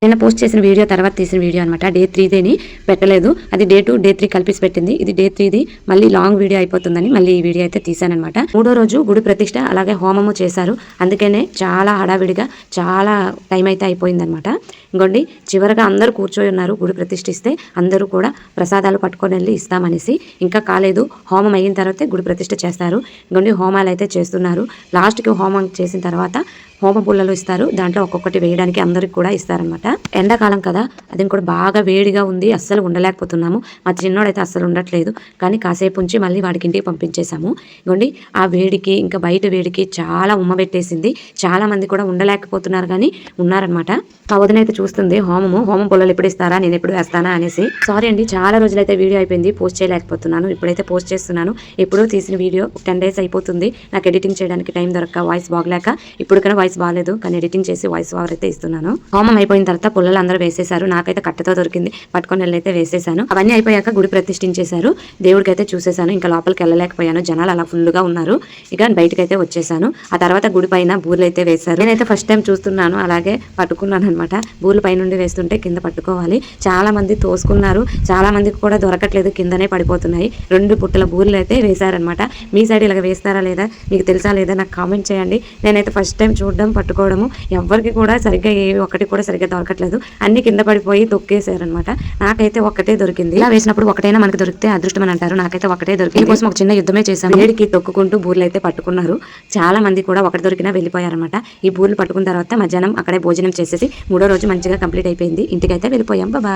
నిన్న పోస్ట్ చేసిన వీడియో తర్వాత తీసిన వీడియో అనమాట. డే 3 పెట్టలేదు, అది డే 2 డే 3 కలిపి పెట్టింది. ఇది డే 3 మళ్ళీ లాంగ్ వీడియో అయిపోతుందని మళ్ళీ ఈ వీడియో అయితే తీసానమాట. 3వ రోజు గుడి ప్రతిష్ట అలాగే హోమము చేశారు. అందుకనే చాలా హడావిడిగా చాలా టైం అయితే అయిపోయిందనమాట. ఇంకోండి చివరగా అందరూ కూర్చొని ఉన్నారు. గుడి ప్రతిష్ఠిస్తే అందరూ కూడా ప్రసాదాలు పట్టుకొని వెళ్ళి ఇస్తామనేసి. ఇంకా కాలేదు, హోమం అయిన తర్వాతే గుడి ప్రతిష్ఠ చేస్తారు. ఇంకోండి హోమాలు అయితే చేస్తున్నారు. లాస్ట్కి హోమం చేసిన తర్వాత హోమ పుల్లలు ఇస్తారు. దాంట్లో ఒక్కొక్కటి వేయడానికి అందరికి కూడా ఇస్తారనమాట. ఎండాకాలం కదా, అది కూడా బాగా వేడిగా ఉంది, అస్సలు ఉండలేకపోతున్నాము. మా చిన్నోడైతే అస్సలు ఉండట్లేదు. కానీ కాసేపు ఉంచి మళ్ళీ వాడికి ఇంటికి పంపించేశాము. ఇగోండి ఆ వేడికి ఇంకా బయట వేడికి చాలా ఉమ్మబెట్టేసింది. చాలా మంది కూడా ఉండలేకపోతున్నారు కానీ ఉన్నారనమాట. మా వదిన అయితే చూస్తుంది హోమం పుల్లలు ఎప్పుడు ఇస్తారా, నేను ఎప్పుడు వేస్తానా అనేసి. సారీ అండి, చాలా రోజులైతే వీడియో అయిపోయింది, పోస్ట్ చేయలేకపోతున్నాను. ఇప్పుడైతే పోస్ట్ చేస్తున్నాను. ఎప్పుడో తీసిన వీడియో 10 days అయిపోతుంది. నాకు ఎడిటింగ్ చేయడానికి టైం దొరక్క, వాయిస్ బాగలేక ఇప్పుడు కన్నా వాయిస్ బాగాలేదు, కానీ ఎడిటింగ్ చేసి వాయిస్ ఓవర్ అయితే ఇస్తున్నాను. హోమం అయిపోయిన తర్వాత పుల్లలు అందరూ వేసేశారు. నాకైతే కట్టెతో దొరికింది, పట్టుకొని వెళ్ళైతే వేసేసాను. అవన్నీ అయిపోయాక గుడి ప్రతిష్ఠించేశారు. దేవుడికి అయితే చూసేసాను. ఇంకా లోపలికి వెళ్ళలేకపోయాను, జనాలు అలా ఫుల్గా ఉన్నారు. ఇక బయటకైతే వచ్చేసాను. ఆ తర్వాత గుడి పైన బూర్లు అయితే వేశారు. నేనైతే ఫస్ట్ టైం చూస్తున్నాను, అలాగే పట్టుకున్నాను అనమాట. బూర్లు పైనుండి వేస్తుంటే కింద పట్టుకోవాలి. చాలా మంది తోసుకున్నారు, చాలా మందికి కూడా దొరకట్లేదు, కిందనే పడిపోతున్నాయి. 2 పుట్టల బూర్లు అయితే వేశారనమాట. మీ సైడ్ ఇలాగ వేస్తారా లేదా, మీకు తెలుసా లేదా నాకు కామెంట్ చేయండి. నేనైతే ఫస్ట్ టైం చూడడం, పట్టుకోవడము. ఎవరికి కూడా సరిగ్గా ఒకటి కూడా సరిగ్గా దొరకట్లేదు, అన్ని కింద పడిపోయి తొక్కేశారనమాట. నాకైతే ఒక్కటే దొరికింది. ఇలా వేసినప్పుడు ఒకటైనా మనకి దొరికితే అదృష్టం అని అంటారు. నాకైతే ఒకటే దొరికింది. కోసం ఒక చిన్న యుద్ధమే చేశాను. వేడికి తొక్కుకుంటూ బూర్లు అయితే పట్టుకున్నారు. చాలా మంది కూడా ఒకటి దొరికినా వెళ్ళిపోయారనమాట. ఈ బూర్లు పట్టుకున్న తర్వాత మధ్యాహ్నం అక్కడే భోజనం చేసేసి 3వ రోజు మంచిగా కంప్లీట్ అయిపోయింది. ఇంటికైతే వెళ్ళిపోయాం. బాబా.